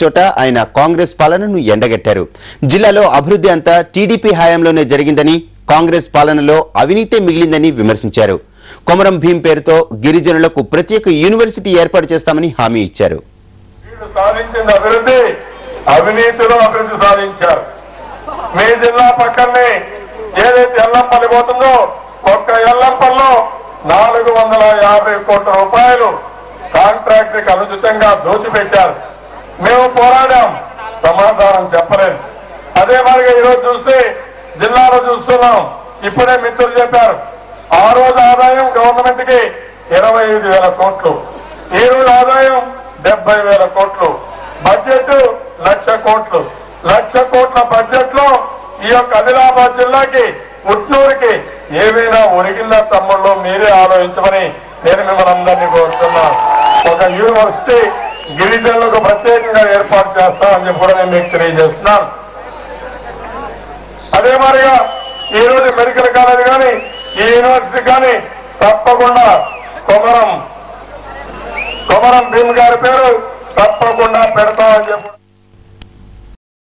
చోట ఆయన కాంగ్రెస్ పాలనను ఎండగట్టారు. జిల్లాలో అభివృద్ధి అంతా టీడీపీ హయాంలోనే జరిగిందని, కాంగ్రెస్ పాలనలో అవినీతే మిగిలిందని విమర్శించారు. కొమరం భీం పేరుతో గిరిజనులకు ప్రత్యేక యూనివర్సిటీ ఏర్పాటు చేస్తామని హామీ ఇచ్చారు. మీ జిల్లా పక్కనే ఏదైతే ఎల్లంపల్లి పోతుందో ఒక్క ఎల్లంపల్లో 450 కోట్ల రూపాయలు కాంట్రాక్ట్ కి అనుచితంగా దోచిపెట్టారు. మేము పోరాడాం, సమాధానం చెప్పలేదు. అదే మరిగా ఈరోజు చూస్తే జిల్లాలో చూస్తున్నాం. ఇప్పుడే మిత్రులు చెప్పారు, ఆ రోజు ఆదాయం గవర్నమెంట్ కి 25,000 కోట్లు, ఈ రోజు ఆదాయం 70,000 కోట్లు, బడ్జెట్ 1,00,000 కోట్లు. 1,00,000 కోట్ల బడ్జెట్ లో ఈ యొక్క ఆదిలాబాద్ జిల్లాకి ఉట్నూరుకి ఏమైనా ఒరిగిందా తమ్ముళ్ళు? మీరే ఆలోచించమని నేను మిమ్మల్ని అందరినీ కోరుతున్నాను. ఒక యూనివర్సిటీ గిరిజనులకు ప్రత్యేకంగా ఏర్పాటు చేస్తామని చెప్పి కూడా నేను మీకు తెలియజేస్తున్నాను. అదే మరిగా ఈ రోజు మెడికల్ కాలేజ్ కానీ ఈ యూనివర్సిటీ కానీ తప్పకుండా కొమరం భీమ్ గారి పేరు తప్పకుండా పెడతామని చెప్పి